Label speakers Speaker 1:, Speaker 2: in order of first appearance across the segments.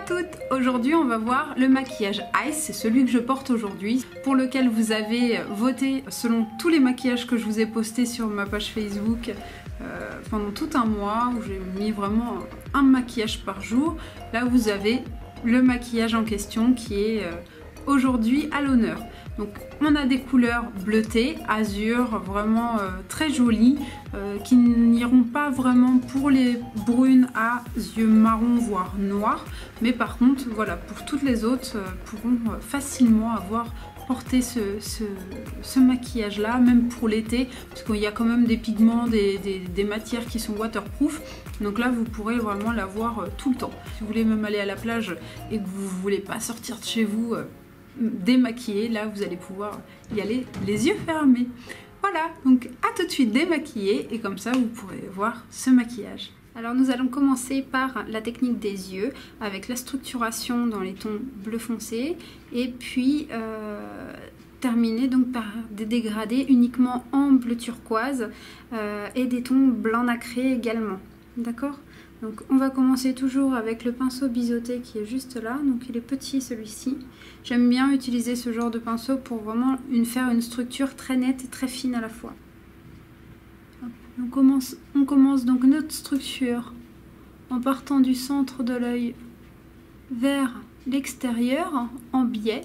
Speaker 1: toutes! Aujourd'hui on va voir le maquillage Ice, c'est celui que je porte aujourd'hui, pour lequel vous avez voté selon tous les maquillages que je vous ai postés sur ma page Facebook pendant tout un mois, où j'ai mis vraiment un maquillage par jour. Là vous avez le maquillage en question qui est aujourd'hui à l'honneur. Donc on a des couleurs bleutées, azur, vraiment très jolies, qui n'iront pas vraiment pour les brunes à yeux marron voire noirs, mais par contre voilà, pour toutes les autres pourront facilement avoir porté ce maquillage là, même pour l'été, parce qu'il y a quand même des pigments, des matières qui sont waterproof, donc là vous pourrez vraiment l'avoir tout le temps. Si vous voulez même aller à la plage et que vous ne voulez pas sortir de chez vous démaquillé, là vous allez pouvoir y aller les yeux fermés. Voilà, donc à tout de suite démaquillé, et comme ça vous pourrez voir ce maquillage. Alors nous allons commencer par la technique des yeux avec la structuration dans les tons bleu foncé, et puis terminer donc par des dégradés uniquement en bleu turquoise et des tons blanc nacré également. D'accord? Donc on va commencer toujours avec le pinceau biseauté qui est juste là, donc il est petit celui-ci. J'aime bien utiliser ce genre de pinceau pour vraiment faire une structure très nette et très fine à la fois. Hop. On commence donc notre structure en partant du centre de l'œil vers l'extérieur en biais.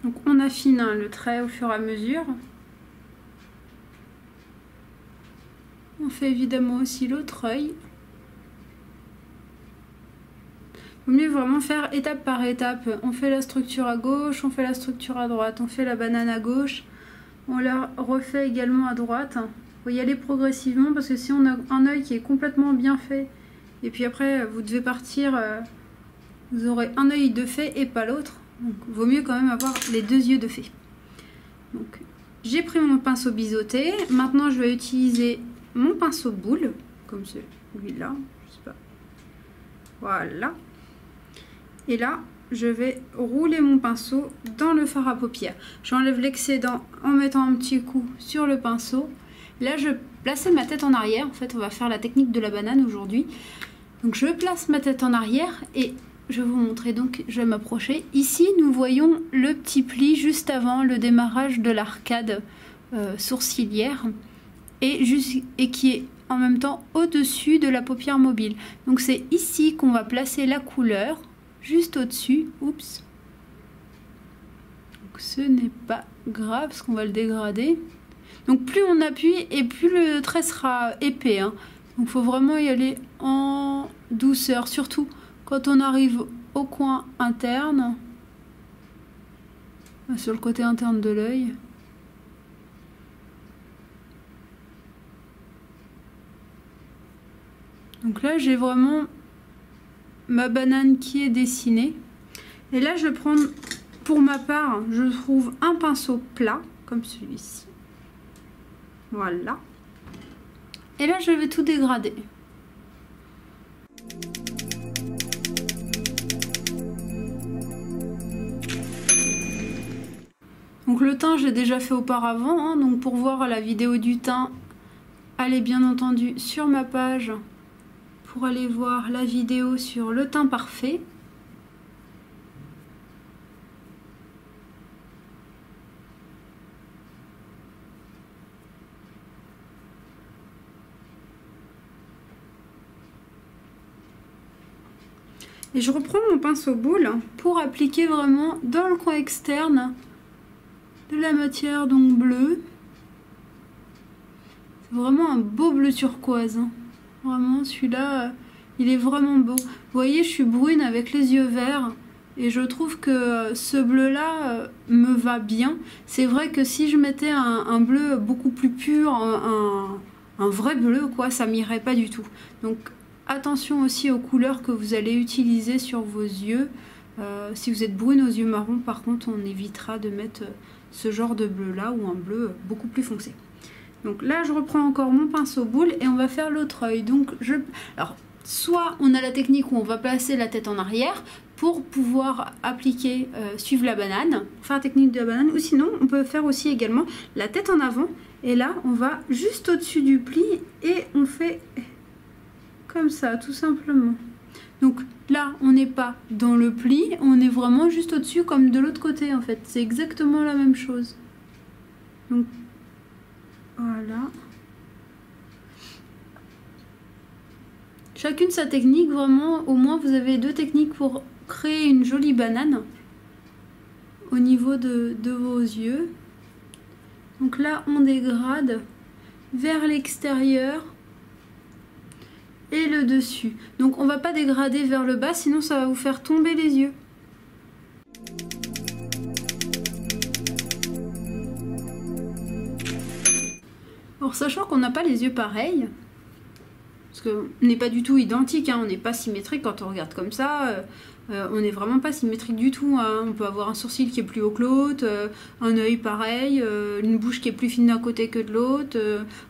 Speaker 1: Donc on affine le trait au fur et à mesure. On fait évidemment aussi l'autre œil. Il vaut mieux vraiment faire étape par étape. On fait la structure à gauche, on fait la structure à droite, on fait la banane à gauche, on la refait également à droite. Il faut y aller progressivement, parce que si on a un œil qui est complètement bien fait, et puis après vous devez partir, vous aurez un œil de fait et pas l'autre. Donc il vaut mieux quand même avoir les deux yeux de fait. Donc j'ai pris mon pinceau biseauté. Maintenant je vais utiliser mon pinceau boule, comme celui-là, je sais pas. Voilà. Et là je vais rouler mon pinceau dans le fard à paupières. J'enlève l'excédent en mettant un petit coup sur le pinceau. Là je plaçais ma tête en arrière. En fait on va faire la technique de la banane aujourd'hui. Donc je place ma tête en arrière et je vais vous montrer, donc je vais m'approcher. Ici nous voyons le petit pli juste avant le démarrage de l'arcade sourcilière et qui est en même temps au-dessus de la paupière mobile. Donc c'est ici qu'on va placer la couleur, juste au-dessus. Oups. Donc ce n'est pas grave parce qu'on va le dégrader. Donc plus on appuie et plus le trait sera épais, hein. Donc il faut vraiment y aller en douceur, surtout quand on arrive au coin interne, sur le côté interne de l'œil. Donc là j'ai vraiment ma banane qui est dessinée. Et là je vais prendre, pour ma part, je trouve un pinceau plat, comme celui-ci. Voilà. Et là je vais tout dégrader. Donc le teint j'ai déjà fait auparavant, hein, donc pour voir la vidéo du teint, allez bien entendu sur ma page pour aller voir la vidéo sur le teint parfait. Et je reprends mon pinceau boule pour appliquer vraiment dans le coin externe de la matière donc bleue. C'est vraiment un beau bleu turquoise, hein. Vraiment celui-là il est vraiment beau. Vous voyez je suis brune avec les yeux verts et je trouve que ce bleu là me va bien. C'est vrai que si je mettais un bleu beaucoup plus pur, un vrai bleu quoi, ça m'irait pas du tout. Donc attention aussi aux couleurs que vous allez utiliser sur vos yeux. Si vous êtes brune aux yeux marrons, par contre on évitera de mettre ce genre de bleu là, ou un bleu beaucoup plus foncé. Donc là je reprends encore mon pinceau boule et on va faire l'autre œil. Donc alors Soit on a la technique où on va placer la tête en arrière pour pouvoir appliquer, suivre la banane, faire la technique de la banane, ou sinon on peut faire aussi également la tête en avant, et là on va juste au-dessus du pli et on fait comme ça tout simplement. Donc là on n'est pas dans le pli, on est vraiment juste au-dessus comme de l'autre côté en fait, c'est exactement la même chose. Donc voilà. Chacune sa technique, vraiment, au moins vous avez 2 techniques pour créer une jolie banane au niveau de vos yeux. Donc là, on dégrade vers l'extérieur et le dessus. Donc on va pas dégrader vers le bas, sinon ça va vous faire tomber les yeux. Alors sachant qu'on n'a pas les yeux pareils, parce qu'on n'est pas du tout identique, hein, on n'est pas symétrique quand on regarde comme ça, on n'est vraiment pas symétrique du tout, hein. On peut avoir un sourcil qui est plus haut que l'autre, un œil pareil, une bouche qui est plus fine d'un côté que de l'autre,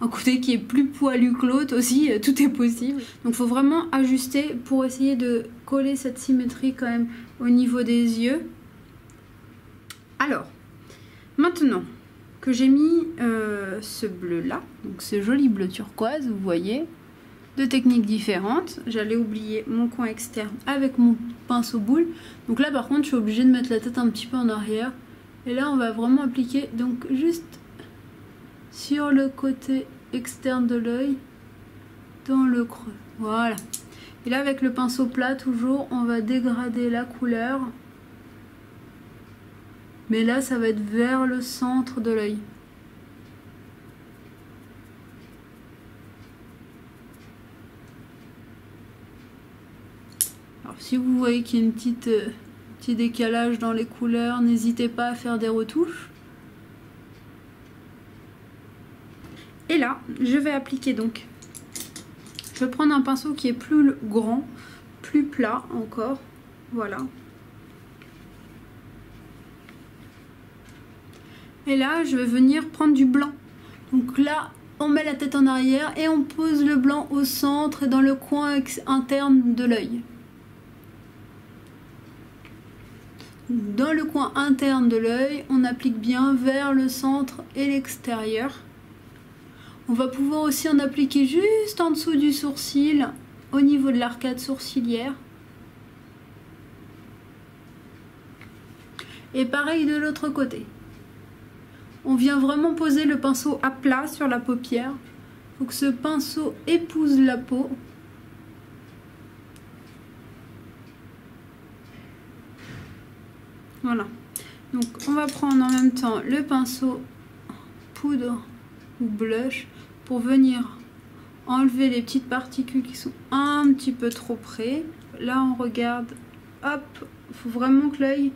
Speaker 1: un côté qui est plus poilu que l'autre aussi, tout est possible. Donc il faut vraiment ajuster pour essayer de coller cette symétrie quand même au niveau des yeux. Alors, maintenant que j'ai mis ce bleu là, donc ce joli bleu turquoise, vous voyez, 2 techniques différentes. J'allais oublier mon coin externe avec mon pinceau boule. Donc là par contre je suis obligée de mettre la tête un petit peu en arrière. Et là on va vraiment appliquer donc juste sur le côté externe de l'œil, dans le creux. Voilà. Et là avec le pinceau plat toujours on va dégrader la couleur. Mais là ça va être vers le centre de l'œil. Alors si vous voyez qu'il y a une petit décalage dans les couleurs, n'hésitez pas à faire des retouches. Et là, je vais appliquer donc. Je vais prendre un pinceau qui est plus grand, plus plat encore. Voilà. Et là, je vais venir prendre du blanc. Donc là, on met la tête en arrière et on pose le blanc au centre et dans le coin interne de l'œil. Dans le coin interne de l'œil, on applique bien vers le centre et l'extérieur. On va pouvoir aussi en appliquer juste en dessous du sourcil, au niveau de l'arcade sourcilière. Et pareil de l'autre côté. On vient vraiment poser le pinceau à plat sur la paupière. Il faut que ce pinceau épouse la peau. Voilà. Donc on va prendre en même temps le pinceau poudre ou blush pour venir enlever les petites particules qui sont un petit peu trop près. Là on regarde, hop, il faut vraiment que l'œil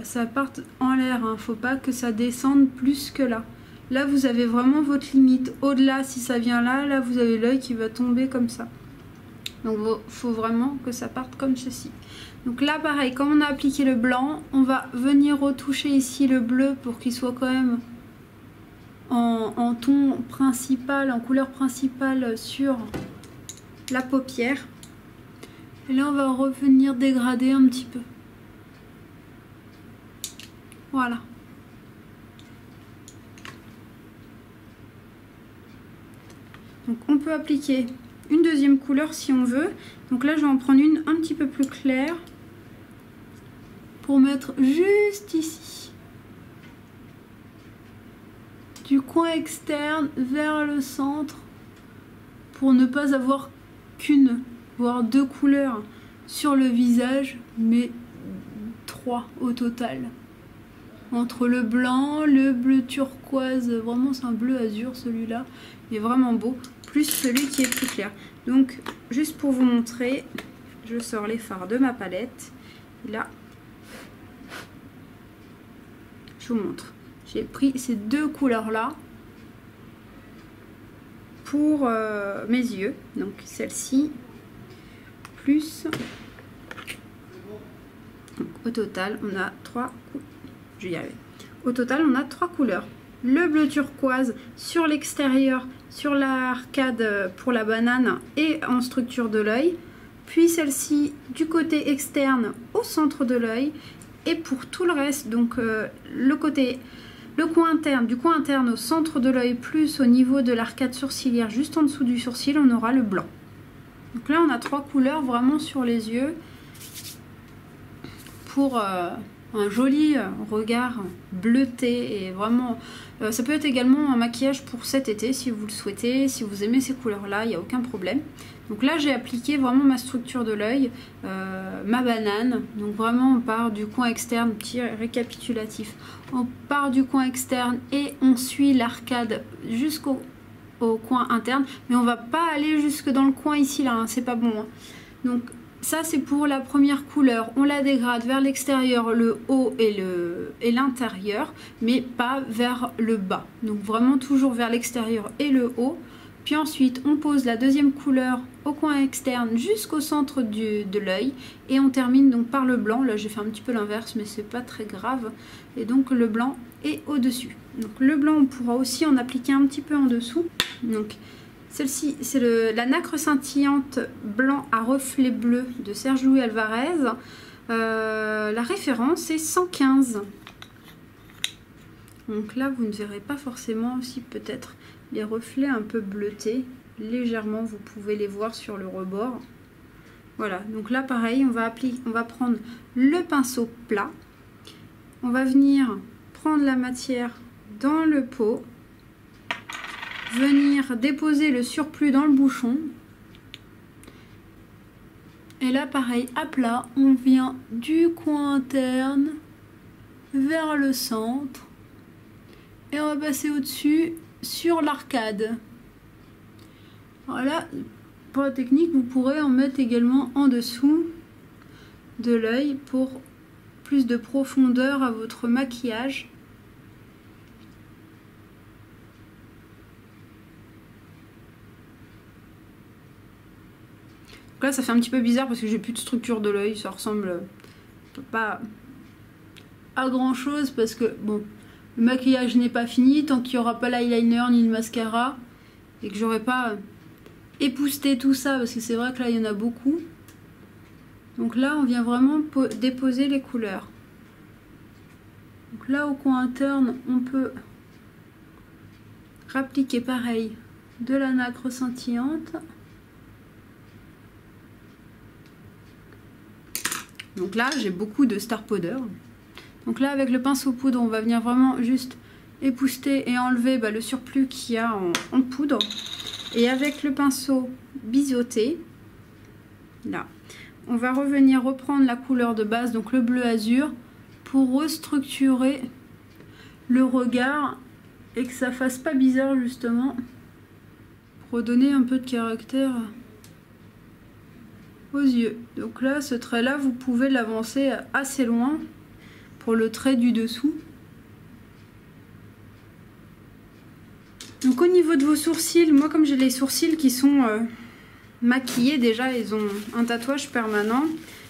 Speaker 1: ça parte en l'air, hein. Faut pas que ça descende plus que là. Là vous avez vraiment votre limite. Au-delà, si ça vient là, là vous avez l'œil qui va tomber comme ça. Donc il faut vraiment que ça parte comme ceci. Donc là pareil, comme on a appliqué le blanc, on va venir retoucher ici le bleu pour qu'il soit quand même en ton principal, en couleur principale sur la paupière. Et là on va revenir dégrader un petit peu. Voilà. Donc on peut appliquer une deuxième couleur si on veut. Donc là je vais en prendre une un petit peu plus claire pour mettre juste ici, du coin externe vers le centre, pour ne pas avoir qu'une, voire 2 couleurs sur le visage, mais 3 au total. Entre le blanc, le bleu turquoise, vraiment c'est un bleu azur celui-là, il est vraiment beau, plus celui qui est plus clair. Donc juste pour vous montrer, je sors les fards de ma palette. Et là, je vous montre. J'ai pris ces 2 couleurs-là pour mes yeux. Donc celle-ci, plus... Donc, au total, on a 3 couleurs. Je vais y arriver. Au total, on a 3 couleurs. le bleu turquoise sur l'extérieur, sur l'arcade pour la banane et en structure de l'œil, puis celle-ci du côté externe au centre de l'œil, et pour tout le reste, donc le coin interne, du coin interne au centre de l'œil plus au niveau de l'arcade sourcilière juste en dessous du sourcil, on aura le blanc. Donc là on a 3 couleurs vraiment sur les yeux pour un joli regard bleuté, et vraiment ça peut être également un maquillage pour cet été si vous le souhaitez, si vous aimez ces couleurs là, il n'y a aucun problème. Donc là j'ai appliqué vraiment ma structure de l'œil, ma banane, donc vraiment on part du coin externe, petit récapitulatif, on part du coin externe et on suit l'arcade jusqu'au coin interne, mais on va pas aller jusque dans le coin ici là, hein, c'est pas bon, hein. Donc ça c'est pour la première couleur, on la dégrade vers l'extérieur, le haut et l'intérieur, mais pas vers le bas. Donc vraiment toujours vers l'extérieur et le haut. Puis ensuite on pose la deuxième couleur au coin externe jusqu'au centre de l'œil, et on termine donc par le blanc. Là j'ai fait un petit peu l'inverse mais c'est pas très grave, et donc le blanc est au dessus. Donc le blanc on pourra aussi en appliquer un petit peu en dessous. Donc celle-ci, c'est la nacre scintillante blanc à reflet bleu de Serge Louis Alvarez. La référence est 115. Donc là, vous ne verrez pas forcément, aussi peut-être les reflets un peu bleutés. Légèrement, vous pouvez les voir sur le rebord. Voilà, donc là pareil, on va prendre le pinceau plat. On va venir prendre la matière dans le pot, venir déposer le surplus dans le bouchon, et là pareil à plat, on vient du coin interne vers le centre et on va passer au dessus sur l'arcade. Voilà, pour la technique vous pourrez en mettre également en dessous de l'œil pour plus de profondeur à votre maquillage. Là ça fait un petit peu bizarre parce que j'ai plus de structure de l'œil, ça ressemble pas à grand chose parce que bon, le maquillage n'est pas fini tant qu'il n'y aura pas l'eyeliner ni le mascara et que j'aurai pas épousseté tout ça, parce que c'est vrai que là il y en a beaucoup. Donc là on vient vraiment déposer les couleurs. Donc là au coin interne on peut rappliquer pareil de la nacre scintillante. Donc là j'ai beaucoup de star powder. Donc là avec le pinceau poudre on va venir vraiment juste épousseter et enlever le surplus qu'il y a en poudre. Et avec le pinceau biseauté, là, on va revenir reprendre la couleur de base, donc le bleu azur, pour restructurer le regard et que ça fasse pas bizarre justement, pour redonner un peu de caractère aux yeux. Donc là, ce trait là, vous pouvez l'avancer assez loin pour le trait du dessous. Donc au niveau de vos sourcils, moi comme j'ai les sourcils qui sont maquillés déjà, ils ont un tatouage permanent.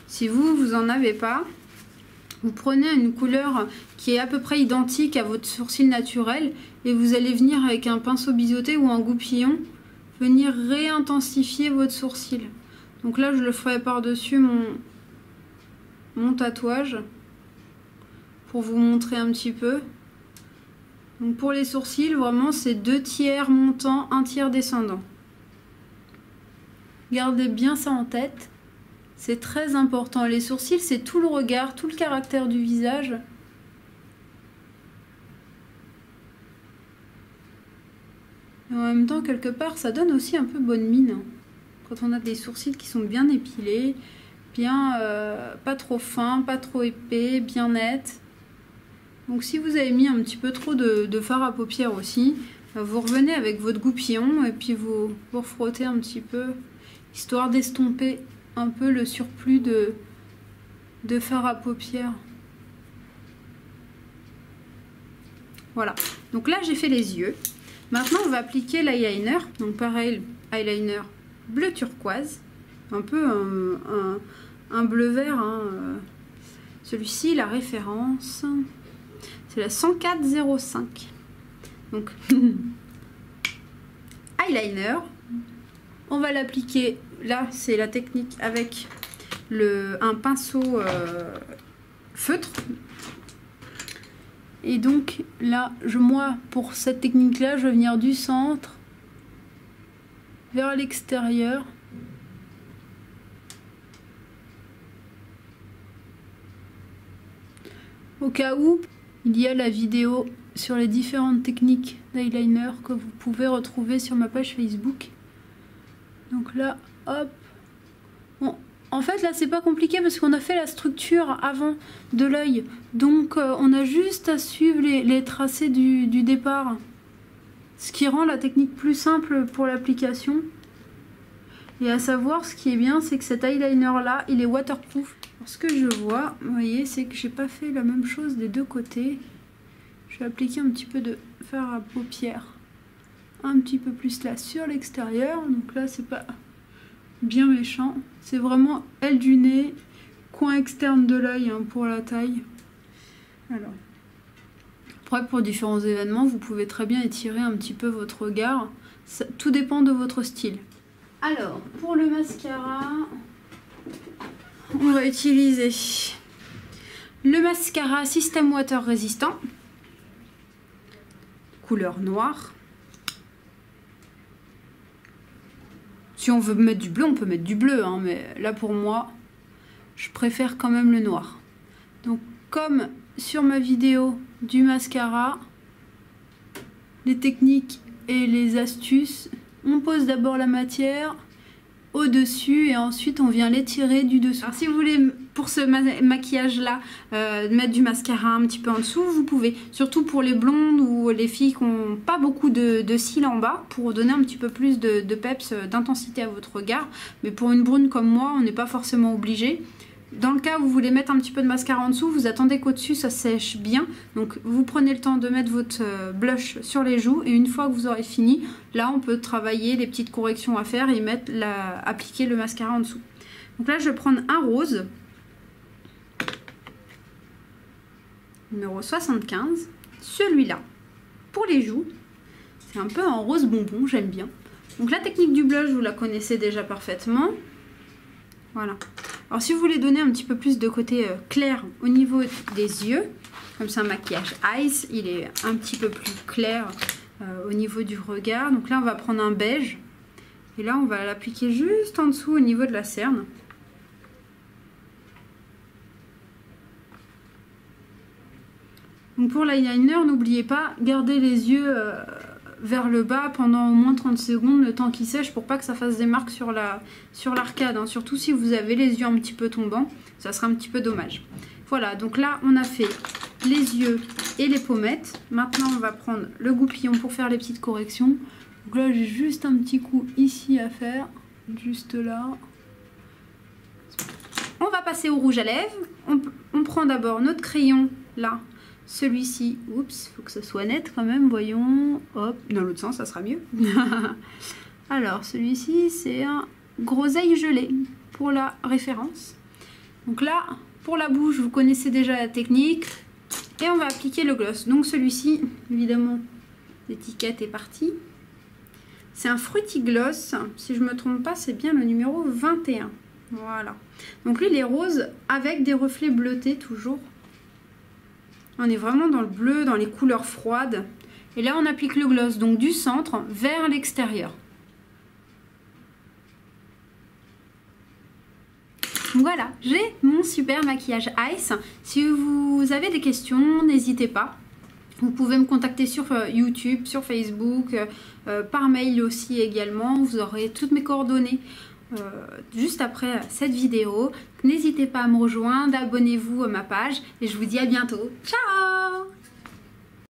Speaker 1: Si vous en avez pas, vous prenez une couleur qui est à peu près identique à votre sourcil naturel et vous allez venir avec un pinceau biseauté ou un goupillon venir réintensifier votre sourcil. Donc là je le ferai par-dessus mon tatouage pour vous montrer un petit peu. Donc pour les sourcils, vraiment c'est 2 tiers montant, 1 tiers descendant. Gardez bien ça en tête, c'est très important. Les sourcils, c'est tout le regard, tout le caractère du visage. Et en même temps, quelque part, ça donne aussi un peu bonne mine. Quand on a des sourcils qui sont bien épilés, bien pas trop fins, pas trop épais, bien nets. Donc si vous avez mis un petit peu trop de fard à paupières aussi, vous revenez avec votre goupillon et puis vous frottez un petit peu, histoire d'estomper un peu le surplus de fard à paupières. Voilà, donc là j'ai fait les yeux. Maintenant on va appliquer l'eyeliner, donc pareil, eyeliner bleu turquoise, un peu un bleu vert, hein. Celui-ci, la référence... c'est la 104,05. Donc, eyeliner. On va l'appliquer, là c'est la technique avec un pinceau feutre. Et donc là, moi pour cette technique là, je vais venir du centre vers l'extérieur. Au cas où, il y a la vidéo sur les différentes techniques d'eyeliner que vous pouvez retrouver sur ma page Facebook. Donc là, hop. Bon, en fait, là, c'est pas compliqué parce qu'on a fait la structure avant de l'œil. Donc, on a juste à suivre les tracés du départ. Ce qui rend la technique plus simple pour l'application. Et à savoir, ce qui est bien, c'est que cet eyeliner-là, il est waterproof. Alors, ce que je vois, vous voyez, c'est que j'ai pas fait la même chose des deux côtés. Je vais appliquer un petit peu de fard à paupières. Un petit peu plus là sur l'extérieur. Donc là, c'est pas bien méchant. C'est vraiment aile du nez, coin externe de l'œil hein, pour la taille. Alors, après, pour différents événements, vous pouvez très bien étirer un petit peu votre regard. Ça, tout dépend de votre style. Alors, pour le mascara, on va utiliser le mascara System Water résistant, couleur noire. Si on veut mettre du bleu, on peut mettre du bleu, hein, mais là pour moi, je préfère quand même le noir. Donc comme sur ma vidéo du mascara, les techniques et les astuces, on pose d'abord la matière au-dessus et ensuite on vient l'étirer du dessous. Alors si vous voulez pour ce maquillage là mettre du mascara un petit peu en dessous, vous pouvez, surtout pour les blondes ou les filles qui n'ont pas beaucoup de cils en bas, pour donner un petit peu plus de peps, d'intensité à votre regard. Mais pour une brune comme moi, on n'est pas forcément obligé. Dans le cas où vous voulez mettre un petit peu de mascara en dessous, vous attendez qu'au-dessus ça sèche bien. Donc vous prenez le temps de mettre votre blush sur les joues et une fois que vous aurez fini, là on peut travailler les petites corrections à faire et appliquer le mascara en dessous. Donc là je vais prendre un rose, numéro 75, celui-là, pour les joues. C'est un peu en rose bonbon, j'aime bien. Donc la technique du blush, vous la connaissez déjà parfaitement. Voilà. Alors si vous voulez donner un petit peu plus de côté clair au niveau des yeux, comme c'est un maquillage ice, il est un petit peu plus clair au niveau du regard. Donc là on va prendre un beige et là on va l'appliquer juste en dessous au niveau de la cerne. Donc pour l'eyeliner, n'oubliez pas, gardez les yeux vers le bas pendant au moins 30 secondes, le temps qu'il sèche, pour pas que ça fasse des marques sur l'arcade, hein. Surtout si vous avez les yeux un petit peu tombants, ça sera un petit peu dommage. Voilà, donc là on a fait les yeux et les pommettes. Maintenant on va prendre le goupillon pour faire les petites corrections. Donc là j'ai juste un petit coup ici à faire, juste là. On va passer au rouge à lèvres. On prend d'abord notre crayon là. Celui-ci, oups, faut que ce soit net quand même, voyons, hop, dans l'autre sens ça sera mieux. Alors celui-ci c'est un groseille gelé pour la référence. Donc là, pour la bouche, vous connaissez déjà la technique et on va appliquer le gloss. Donc celui-ci, évidemment, l'étiquette est partie. C'est un Fruity Gloss, si je me trompe pas, c'est bien le numéro 21. Voilà. Donc lui il est rose avec des reflets bleutés toujours. On est vraiment dans le bleu, dans les couleurs froides. Et là, on applique le gloss, donc du centre vers l'extérieur. Voilà, j'ai mon super maquillage Ice. Si vous avez des questions, n'hésitez pas. Vous pouvez me contacter sur YouTube, sur Facebook, par mail aussi également. Vous aurez toutes mes coordonnées juste après cette vidéo. N'hésitez pas à me rejoindre, abonnez-vous à ma page et je vous dis à bientôt. Ciao!